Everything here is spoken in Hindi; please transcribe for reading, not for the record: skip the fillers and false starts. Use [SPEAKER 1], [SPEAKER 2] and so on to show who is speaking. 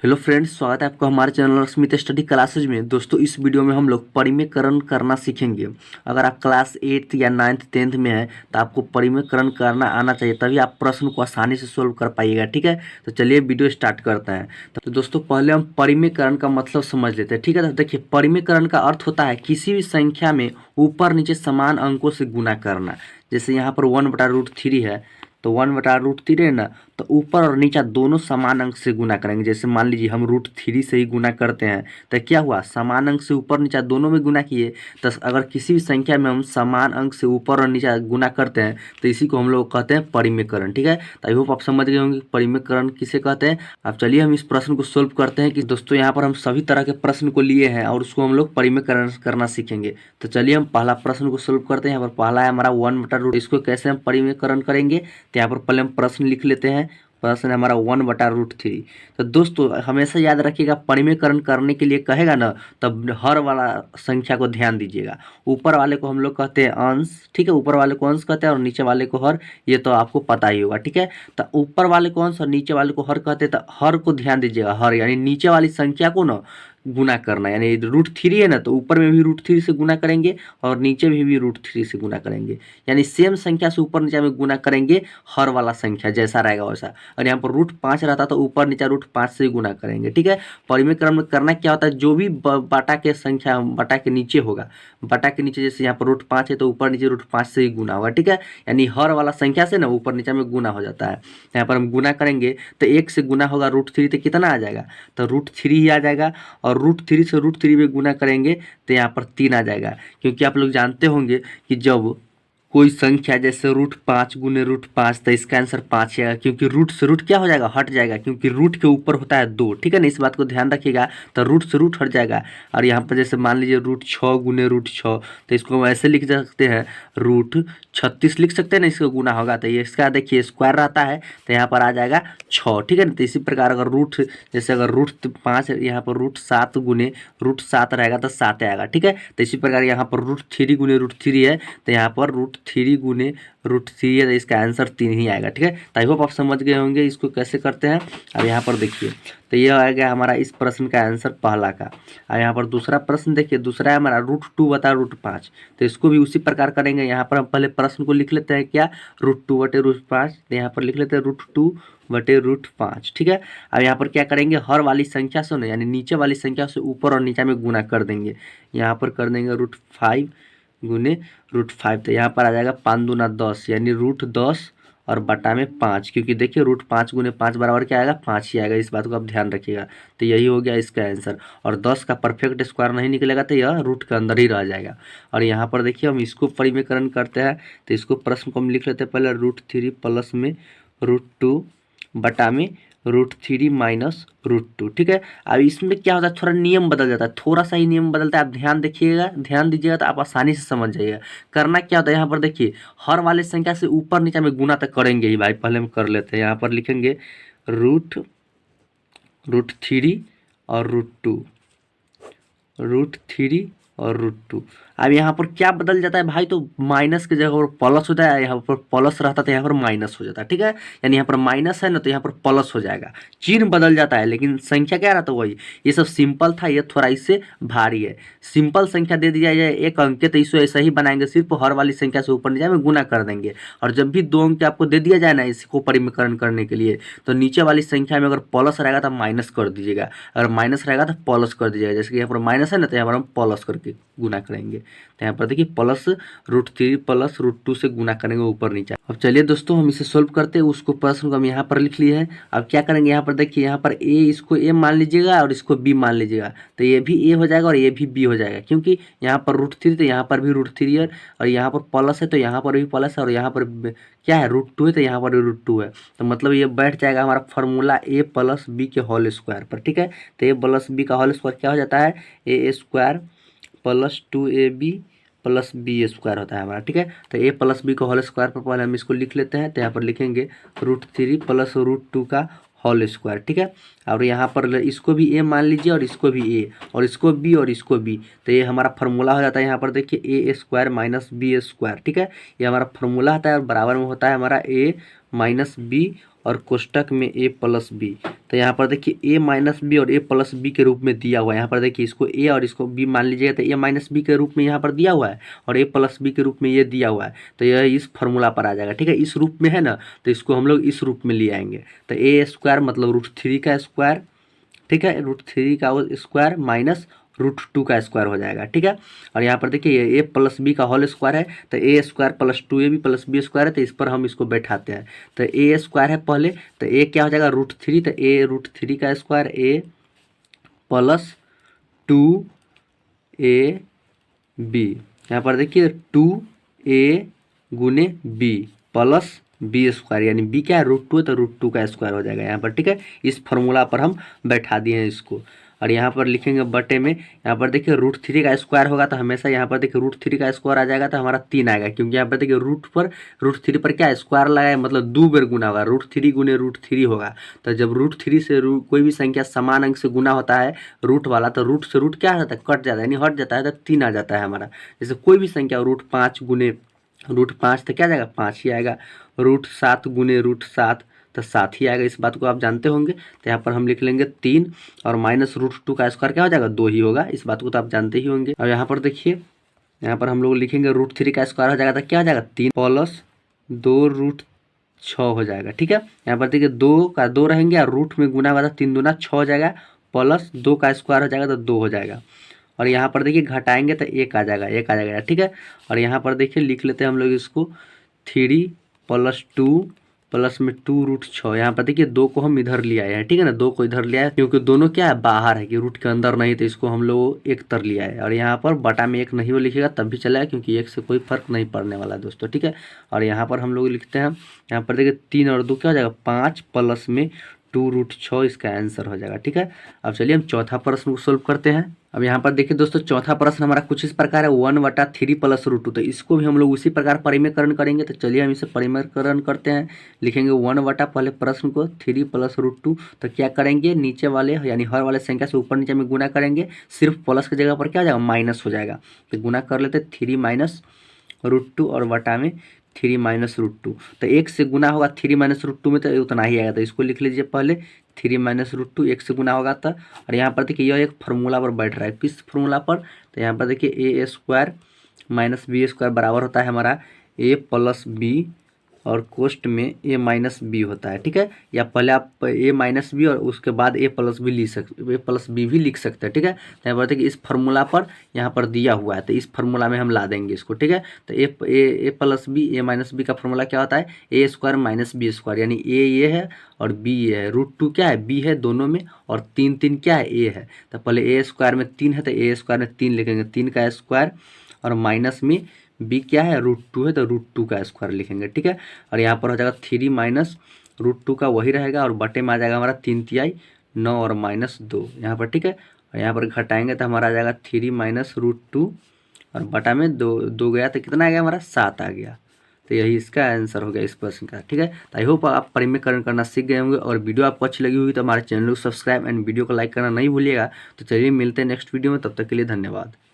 [SPEAKER 1] हेलो फ्रेंड्स, स्वागत है आपका हमारे चैनल स्मिथ स्टडी क्लासेज में। दोस्तों, इस वीडियो में हम लोग परिमेयकरण करना सीखेंगे। अगर आप क्लास 8th या 9th 10th में हैं तो आपको परिमेयकरण करना आना चाहिए, तभी आप प्रश्न को आसानी से सोल्व कर पाइएगा। ठीक है, तो चलिए वीडियो स्टार्ट करते हैं। तो दोस्तों, पहले हम परिमेयकरण का मतलब समझ लेते हैं। ठीक है, तो देखिए, परिमेयकरण का अर्थ होता है किसी भी संख्या में ऊपर नीचे समान अंकों से गुना करना। जैसे यहाँ पर 1/√3 है, तो 1/√3 है ना, तो ऊपर और नीचा दोनों समान अंक से गुना करेंगे। जैसे मान लीजिए हम √3 से ही गुना करते हैं, तो क्या हुआ, समान अंक से ऊपर नीचा दोनों में गुना किए। तो अगर किसी भी संख्या में हम समान अंक से ऊपर और नीचा गुना करते हैं तो इसी को हम लोग कहते हैं परिमेयकरण। ठीक है, तो आई होप आप समझ गए होंगे परिमेयकरण किसे कहते हैं। अब चलिए हम इस प्रश्न को सोल्व करते हैं। कि दोस्तों, यहाँ पर हम सभी तरह के प्रश्न को लिए हैं और उसको हम लोग परिमेयकरण करना सीखेंगे। तो चलिए हम पहला प्रश्न को सोल्व करते हैं। यहाँ पर पहला है हमारा 1/√, इसको कैसे हम परिमेयकरण करेंगे, तो यहाँ पर पहले हम प्रश्न लिख लेते हैं। प्रश्न है हमारा 1/√3। तो दोस्तों, हमेशा याद रखिएगा, परिमेयकरण करने के लिए कहेगा ना, तब हर वाला संख्या को ध्यान दीजिएगा। ऊपर वाले को हम लोग कहते हैं अंश। ठीक है, ऊपर वाले को अंश कहते हैं और नीचे वाले को हर, ये तो आपको पता ही होगा। ठीक है, तो ऊपर वाले को अंश और नीचे वाले को हर कहते हैं, तो हर को ध्यान दीजिएगा। हर यानी नीचे वाली संख्या को ना गुना करना, यानी √3 है ना, तो ऊपर में भी √3 से गुना करेंगे और नीचे में भी √3 से गुना करेंगे। यानी सेम संख्या से ऊपर नीचे में गुना करेंगे, हर वाला संख्या जैसा रहेगा वैसा। और यहाँ पर √5 रहता तो ऊपर नीचे √5 से ही गुना करेंगे। ठीक है, परिमेयकरण में करना क्या होता है, जो भी बटा के संख्या बटा के नीचे होगा, बटा के नीचे जैसे यहाँ पर √5 है तो ऊपर नीचे √5 से ही गुना होगा। ठीक है, यानी हर वाला संख्या से ना ऊपर नीचे में गुना हो जाता है। यहाँ पर हम गुना करेंगे तो 1 से गुना होगा √3, तो कितना आ जाएगा, तो √3 ही आ जाएगा। और √3 से √3 में गुना करेंगे तो यहाँ पर 3 आ जाएगा। क्योंकि आप लोग जानते होंगे कि जब कोई संख्या जैसे √5 गुने √5, तो इसका आंसर 5 आएगा। क्योंकि रूट से रूट क्या हो जाएगा, हट जाएगा, क्योंकि रूट के ऊपर होता है 2। ठीक है ना, इस बात को ध्यान रखिएगा। तो रूट से रूट हट जाएगा। और यहाँ पर जैसे मान लीजिए √6 गुने √6, तो इसको हम ऐसे लिख सकते हैं, √36 लिख सकते हैं ना, इसका गुना होगा तो ये इसका देखिए स्क्वायर रहता है, तो यहाँ पर आ जाएगा 6। ठीक है ना, तो इसी प्रकार अगर जैसे अगर √5 यहाँ पर √7 गुने √7 रहेगा तो 7 आएगा। ठीक है, तो इसी प्रकार यहाँ पर √3 गुने √3 है, तो यहाँ पर √3 गुने √3 है, तो इसका आंसर 3 ही आएगा। ठीक है, तो आई होप आप समझ गए होंगे इसको कैसे करते हैं। अब यहाँ पर देखिए, तो यह आ गया हमारा इस प्रश्न का आंसर पहला का। अब यहाँ पर दूसरा प्रश्न देखिए, दूसरा है हमारा √2/√5। तो इसको भी उसी प्रकार करेंगे। यहाँ पर हम पहले प्रश्न को लिख लेते हैं, क्या, √2/√5। तो यहाँ पर लिख लेते हैं √2/√5। ठीक है, अब यहाँ पर क्या करेंगे, हर वाली संख्या से ना, यानी नीचे वाली संख्या से ऊपर और नीचे में गुना कर देंगे। यहाँ पर कर देंगे √5 गुने √5, तो यहाँ पर आ जाएगा 5 दूना 10, यानी √10 और बटा में 5। क्योंकि देखिए √5 गुने 5 बराबर क्या आएगा, 5 ही आएगा। इस बात को आप ध्यान रखिएगा। तो यही हो गया इसका आंसर। और 10 का परफेक्ट स्क्वायर नहीं निकलेगा तो यह रूट के अंदर ही रह जाएगा। और यहाँ पर देखिए हम इसको परिमेयकरण करते हैं। तो इसको प्रश्न को हम लिख लेते हैं पहले, √3 प्लस में √2 बटा में √3 माइनस √2। ठीक है, अब इसमें क्या होता है, थोड़ा नियम बदल जाता है, थोड़ा सा ही नियम बदलता है। आप ध्यान देखिएगा, ध्यान दीजिएगा तो आप आसानी से समझ जाइएगा। करना क्या होता है, यहाँ पर देखिए, हर वाले संख्या से ऊपर नीचे में गुना तक करेंगे ही भाई। पहले हम कर लेते हैं, यहाँ पर लिखेंगे √3 और √2 और √2। अब यहाँ पर क्या बदल जाता है भाई, तो माइनस की जगह पर प्लस होता है। यहाँ पर प्लस रहता तो यहाँ पर माइनस हो जाता है। ठीक है, यानी यहाँ पर माइनस है ना, तो यहाँ पर प्लस हो जाएगा। चिन्ह बदल जाता है लेकिन संख्या क्या रहता है वही। ये सब सिंपल था, ये थोड़ा इससे भारी है। सिंपल संख्या दे दिया जाए 1 अंक के, तो इसको ऐसा ही बनाएंगे, सिर्फ हर वाली संख्या से ऊपर नीचे में गुना कर देंगे। और जब भी 2 अंक आपको दे दिया जाए ना इसको परिमेयकरण करने के लिए, तो नीचे वाली संख्या में अगर प्लस रहेगा तो माइनस कर दीजिएगा, अगर माइनस रहेगा तो प्लस कर दीजिएगा। जैसे कि यहाँ पर माइनस है ना, तो यहाँ पर हम प्लस करके गुना करेंगे। तो यहाँ पर देखिए प्लस √3 प्लस √2 से गुना करेंगे ऊपर नीचे। अब चलिए दोस्तों हम इसे सोल्व करते हैं। उसको प्रश्न को हम यहाँ पर लिख लिए हैं। अब क्या करेंगे, यहाँ पर देखिए, यहाँ पर ए, इसको ए मान लीजिएगा और इसको बी मान लीजिएगा। तो ये भी ए हो जाएगा और ये भी बी हो जाएगा। क्योंकि यहाँ पर √3 तो यहाँ पर भी √3 है, और यहाँ पर प्लस है तो यहाँ पर भी प्लस है, और यहाँ पर क्या है, √2 है तो यहाँ पर भी √2 है। तो मतलब ये बैठ जाएगा हमारा फॉर्मूला a प्लस बी के होल स्क्वायर पर। ठीक है, तो a प्लस बी का होल स्क्वायर क्या हो जाता है, a² plus 2ab plus B square होता है हमारा। ठीक है, तो a प्लस बी का होल स्क्वायर पर पहले हम इसको लिख लेते हैं। तो यहाँ पर लिखेंगे √3 प्लस √2 का होल स्क्वायर। ठीक है, और यहाँ पर इसको भी a मान लीजिए और इसको भी a, और इसको b और इसको b। तो ये हमारा फार्मूला हो जाता है। यहाँ पर देखिए a² माइनस बी स्क्वायर। ठीक है, ये हमारा फार्मूला होता है और बराबर में होता है हमारा a माइनस बी और कोष्टक में ए प्लस बी। तो यहाँ पर देखिए ए माइनस बी और ए प्लस बी के रूप में दिया हुआ है। यहाँ पर देखिए इसको ए और इसको बी मान लीजिएगा, तो ए माइनस बी के रूप में यहाँ पर दिया हुआ है और ए प्लस बी के रूप में ये दिया हुआ है। तो यह इस फॉर्मूला पर आ जाएगा, ठीक है। इस रूप में है ना, तो इसको हम लोग इस रूप में ले आएंगे। तो ए स्क्वायर मतलब √3 का स्क्वायर, ठीक है, √3 का स्क्वायर माइनस √2 का स्क्वायर हो जाएगा, ठीक है। और यहाँ पर देखिए ये ए प्लस बी का होल स्क्वायर है, तो A square plus 2ab plus B square है, तो इस पर हम इसको बैठाते हैं। तो ए स्क्वायर है पहले, तो ए क्या हो जाएगा √3, तो ए √3 का स्क्वायर ए प्लस 2ab। यहाँ पर देखिए 2a गुने बी प्लस बी स्क्वायर, यानी बी क्या है √2 है, तो √2 का स्क्वायर हो जाएगा यहाँ पर, ठीक है। इस फॉर्मूला पर हम बैठा दिए हैं इसको। और यहाँ पर लिखेंगे बटे में, यहाँ पर देखिए √3 का स्क्वायर होगा, तो हमेशा यहाँ पर देखिए √3 का स्क्वायर आ जाएगा, तो हमारा 3 आएगा, क्योंकि यहाँ पर देखिए √3 पर क्या स्क्वायर लगाए मतलब 2 बार गुना होगा, √3 गुने √3 होगा। तो जब √3 से कोई भी संख्या समान अंक से गुना होता है रूट वाला, तो रूट से रूट क्या होता है कट जाता है, यानी हट जाता है, तो 3 आ जाता है हमारा। जैसे कोई भी संख्या √5 गुने √5 तो क्या जाएगा 5 ही आएगा, √7 गुने √7 तो 7 ही आएगा। इस बात को आप जानते होंगे। तो यहाँ पर हम लिख लेंगे 3 और माइनस √2 का स्क्वायर क्या हो जाएगा 2 ही होगा। इस बात को तो आप जानते ही होंगे। और यहाँ पर देखिए, यहाँ पर हम लोग लिखेंगे √3 का स्क्वायर हो जाएगा, तो क्या हो जाएगा 3 प्लस 2√6 हो जाएगा, ठीक है। यहाँ पर देखिए 2 का 2 रहेंगे और रूट में गुना होगा, तो 3 दूना 6 हो जाएगा, प्लस 2 का स्क्वायर हो जाएगा तो 2 हो जाएगा। और यहाँ पर देखिए घटाएंगे तो 1 आ जाएगा, 1 आ जाएगा, ठीक है। और यहाँ पर देखिए लिख लेते हैं हम लोग इसको 3 + 2 प्लस में 2√6। यहाँ पर देखिए 2 को हम इधर ले आए हैं, ठीक है ना, 2 को इधर ले आए क्योंकि दोनों क्या है बाहर है कि रूट के अंदर नहीं, तो इसको हम लोग एक तर लिया है। और यहाँ पर बटा में 1 नहीं वो लिखेगा तब भी चलेगा, क्योंकि 1 से कोई फर्क नहीं पड़ने वाला है दोस्तों, ठीक है। और यहाँ पर हम लोग लिखते हैं, यहाँ पर देखिए 3 और 2 क्या हो जाएगा 5 प्लस में 2√6 इसका आंसर हो जाएगा, ठीक है। अब चलिए हम चौथा प्रश्न को सोल्व करते हैं। अब यहाँ पर देखिए दोस्तों चौथा प्रश्न हमारा कुछ इस प्रकार है 1/3 + √2। तो इसको भी हम लोग उसी प्रकार परिमेयकरण करेंगे। तो चलिए हम इसे परिमेयकरण करते हैं। लिखेंगे 1 पहले प्रश्न को 3 + √2। तो क्या करेंगे नीचे वाले यानी हर वाले संख्या से ऊपर नीचे में गुना करेंगे, सिर्फ प्लस की जगह पर क्या हो जाएगा माइनस हो जाएगा। तो गुना कर लेते 3 - √2 और बटा में 3 - √2। तो 1 से गुना होगा 3 - √2 में, तो उतना ही आएगा। तो इसको लिख लीजिए पहले 3 - √2 1 से गुना होगा। तो और यहाँ पर देखिए यह एक फार्मूला पर बैठ रहा है, किस फार्मूला पर, तो यहाँ पर देखिए a² - b² बराबर होता है हमारा a + b और कोष्ट में a - b होता है, ठीक है। या पहले आप a - b और उसके बाद a + b भी लिख सकते हैं, ठीक है। तो यहाँ पर देखिए इस फार्मूला पर यहाँ पर दिया हुआ है, तो इस फार्मूला में हम ला देंगे इसको, ठीक है। तो a + b a - b का फार्मूला क्या होता है a² - b², यानी a ये है और b ये है, √2 क्या है b है दोनों में और 3 3 क्या है a है। तो पहले a² में 3 है, तो a² में 3 लिखेंगे, 3 का स्क्वायर और माइनस में b क्या है √2 है, तो √2 का स्क्वायर लिखेंगे, ठीक है। और यहाँ पर हो जाएगा 3 - √2 का वही रहेगा और बटे में आ जाएगा हमारा 3 तिहाई 9 और -2 यहाँ पर, ठीक है। और यहाँ पर घटाएंगे तो हमारा आ जाएगा 3 - √2 और बटा में 2 गया, तो कितना आ गया हमारा 7 आ गया। तो यही इसका आंसर हो गया इस प्रश्न का, ठीक है। तो आई होप आप परिमेयकरण करना सीख गए होंगे। और वीडियो आपको अच्छी लगी हुई तो हमारे चैनल को सब्सक्राइब एंड वीडियो को लाइक करना नहीं भूलिएगा। तो चलिए मिलते हैं नेक्स्ट वीडियो में, तब तक के लिए धन्यवाद।